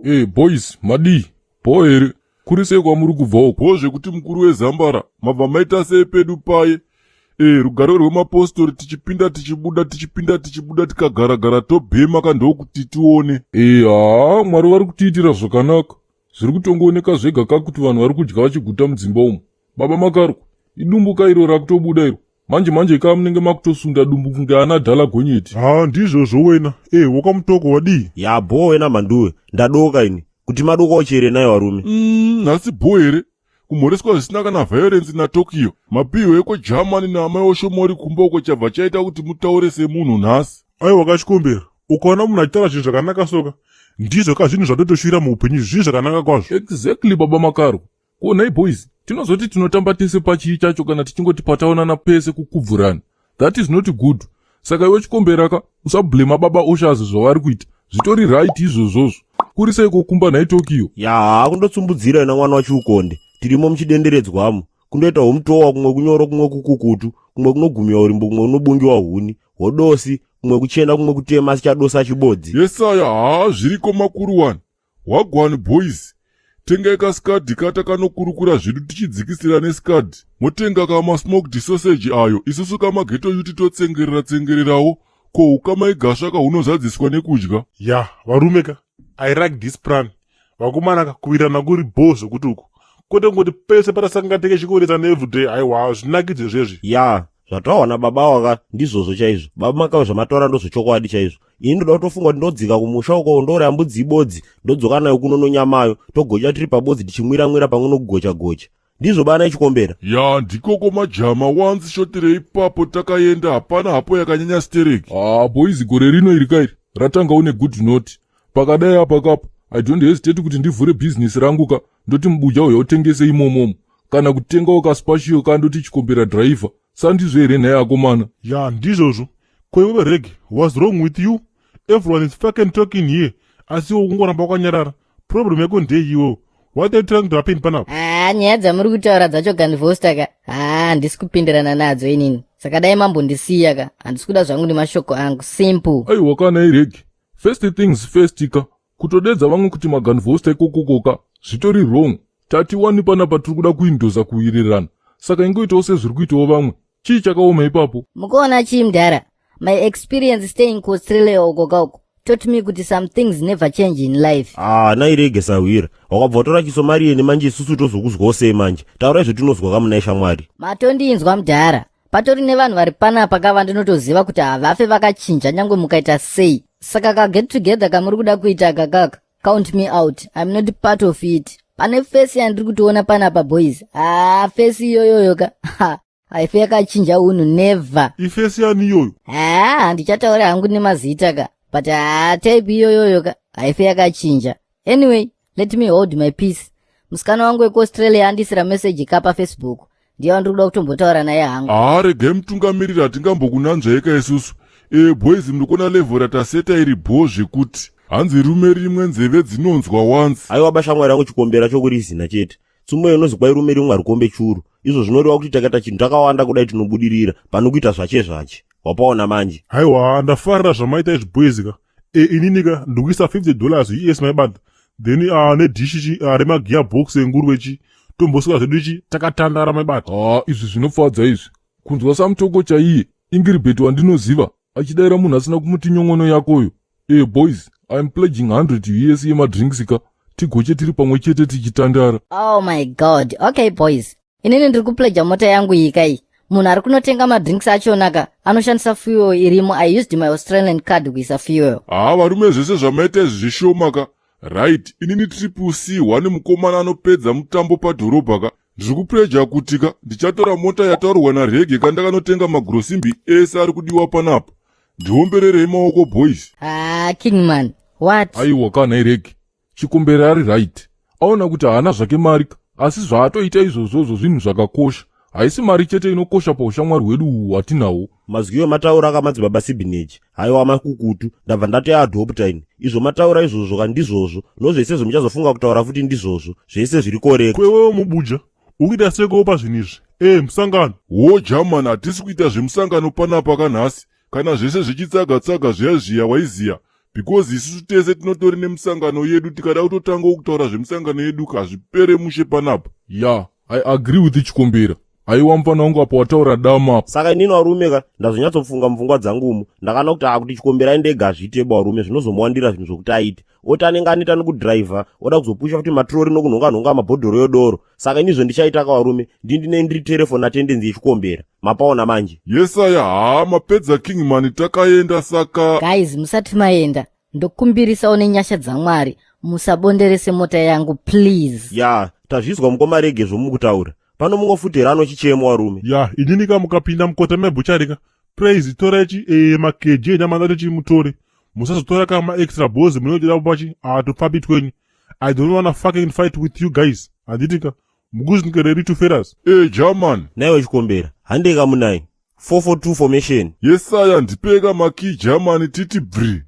Boys, madi, po here, kurise kwa muri kubvawo, po zvekuti mukuru wezambara, mabva maita sei pedu paye. Rugare rwemapostori tichipinda tichibuda tichipinda tichibuda tikagara-gara tobhema kandokuti tione. Mwari vari kutiitira zvakanaka. Zviri kutongooneka zvega kakuti vanhu vari kudya vachiguta mudzimba umo. Baba Makarwa, idumbuka iro rakutobuda iro. Manje kaa munenge makutosunda dumbu kunge ana dhala gonyeti. Ndizvozvo wena. Wakamutoko wadii? Bo wena manduwe, ndadoka ini. Kuti madoka ochere nayo varume. Nhasi bo here. Kumhoreswa zvisina kana violence naTokyo. Mapiwo eko Germany naamai oshomori kumba uko chabva chaita kuti mutaure semunhu nhasi. Wakachikombera. Ukaona munhu achitaura zvinhu zvakanaka soka. Ndizvo ka zvinhu zvatotoshira muupenyu zvinhu zvakanaka kwazvo. Exactly Baba Makarwa. Kuonai boys, tinozoti tinotamba tese pachii chacho kana tichingoti pataonana pese kukubvurana. That is not good. Saka iwe Chikomberaka, usablema baba Oshazi zvavari kuita. Zvitori right izvozvozvo. Kurisei kokumba naitokio. Kundotsimbudzira ina mwana wachiukonde. Tirimo muchidenderedzwamo. Kundoita homutowa kumwe kunyoro kumwe kukukutu, kumwe kunogumiwa urimbo kumwe kunobungiwa huni, hodosi, kumwe kuchenda kumwe kutema sichadosa chibodzi. Yesaya, zviriko makuru wani. Wagwani boys. Tengai kaskadhi kata kanokurukura zvidu tichidzikisira neskadhi. Motenga kama smoked sausage ayo, isusu kamaghetto yuti totsengererawo, ko ukamaigasha kahunozadziswa nekudya. Varumeka, I like this plan. Vakumanaka kuvirana kuri bhozvo kuti uku. Kwete ngoti pese patasangateke chikoresa neevhday, aiwa zvinakidze zvezvi. Zvatawana baba waka ndizvozvo chaizvo. Baba Makarwa zvamataura ndozvochokwadi chaizvo. Ini ndoda kutofunga kuti ndodzika kumusha uko ndore mbudzi ibodzi, ndodzoka nayo kuno nonyamayo, togocha tiri pabodzi tichimwira pamwe nokugocha. Ndizvo bana Chikombera. Ndikoko majama wanzi shotirei ipapo takaenda hapana hapo yakanyanya stereki. Boys, gore rino iri kairi ratanga une good note. Pakadai apa kapo, I don't hesitate kuti ndivhure business rangu ndoti mubuja uyo utengese imomomo. Kana kutengawo kaspashio kandoti Chikombera driver. Sandizvo here naye akomana. Ndizvozvo. Kwewe Reg, what's wrong with you? Everyone is fucking talking here. Asi ungoramba wakanyarara. Problem yako ndeiyo. What are you trying to happen panapa? Nyaya dzamuri kutaura dzacho Ganvosta handisi kupindirana nadzo inini. Saka dai mambondisiya handisi kuda zvangu nemashoko angu. Simple. Wakanai Reg. First things first kutodedza vamwe kuti maGanvosta ikokokoka zvitori wrong. Tatiwani panapa tiri kuda kuindoza kuwirirana. Saka ingoitawo sezviri kuitawo vamwe. Chii chakaoma ipapo? Mukuona chii mudhara? My experience staying kuAustralia uko taught me kuti some things never change in life. Nairege sawira. Wakabva watora chiSomarieni manje isusu tozokuzwawo sei manje. Taura izvo tinozwa kamuna shamwari. Matondinzwa mudhara. Patori nevanhu vari panapa ndinotoziva kuti havafe vakachinja nyangwe mukaita sei. Saka kaget together kamuri kuda kuita kaka. Count me out. I'm not part of it. Pane face yandiri kutoona panapa boys. Face iyoyoyo haife yakachinja unhu never. Ifesi yani iyoyo? Ndichataura hangu nemazita but type iyoyoyo haife yakachinja. Anyway, let me hold my peace. Musikana wangu wekuAustralia andisira message paFacebook. Ndiye ndiri kuda kutombotaura naye hangu. Regai mutungamiriri hatingambokunanzva eka isusu. Boys, murikuona level rataseta iri bho zvekuti hanzi rume rimwe nzeve dzinonzwa once. Aiwa bashamwari yangu Chikombera chokurizina chete. Tsumwe inonzi kwai rume rimwe arikombe churu. Izvo zvinoreva kuti takaita chinhu takawanda kudai tinobudirira pano kuita zvache. Wapaona manje. Aiwa ndafarira zvamaita izvi boys ininika ndikuisa $50 US maibada. Then nedhishi remagearbox enguruwe tombosika zvedu takatandara maibada. Izvi zvinofadza izvi. Kunzwa samutoko chaiye Ingrid wandinoziva achidaira munhu asina kumuti nyongono yakoyo. Boys, I'm pledging 100 US yemadrinks tigoche tiri pamwe chete tichitandara. Oh my god. Okay boys, inini ndiri kupledja mota yangu ikai. Munhu ari kunotenga madrinks achona anoshandisa fuel irimo. I used my Australian card kuisa fuel. Varume zvese zvamaita izvi zvishoma right. Inini triple C wane mukomana anopedza mutambo padhorobha ndiri kupledja kuti ndichatora mota yataurwa naRege ndakanotenga magrosimbi ese ari kudiwa panapa. Ndiombererei maoko boys. Kingman, what? Aiwa kana Rege. Chikombera ari right. Aona kuti haana zvake mari asi zvaatoita izvozvozvo zvinhu zvakakosha. Haisi mari chete inokosha paushamwari hwedu hwatinahwo. Mazwiyo mataura akamadzibaba Sibinage. Haiwa makukutu ndabva ndati adopta ini. Izvo mataura izvozvo ndizvozvo. Nozvese zvomuchazofunga kutaura futi ndizvozvo. Zvese zviri koreka. Kwewewo mubuja. Ukuita sekowo pazvinhu izvi. Musangano. German, hatisi kuita zvemusangano panapa kanhasi. Kana zvese zvichitsaga-tsaga zviya waiziya. because isusu tese tinotori nemusangano yedu, tikada kutotanga kutaura zvemusangano yedu kazvipere mushe panapa. Ya, I agree with Chikombera. Aiwa mfana wangu apa wataura dama apa. Saka inini varume ka ndazonyatsofunga mupfungwa dzangu umu ndakana kuti Chikombera ndega azviiteba varume zvinozomwandira zvinhu zvokuti aite oti anenge anoita nekudhiraivha oda kuzopusha kuti matrori nokunhonga mabhodhoro yodoro. Saka inizvo ndichaita ka varume ndiri telefoni attendance yeChikombera mapaona manje. Yesaya mapedza Kingman takaenda saka. Guys, musati maenda ndokumbirisawo nenyasha dzaMwari musabonderese mota yangu please. Ya tazvizwa mukoma rege zvomukutaura pano mungofuterano chichemo varume. Ya, inini ka mukapinda mukota mebhucharika praise torechi makeje namandati chimutore musazotora kama extra boss munodira pachi atopabitweni. I don't wanna fucking fight with you guys. Aditika muguzinike ready to feras. German naiwe Chikombera handeka munai 442 formation. Yesaya ndipeka maki German titi bri.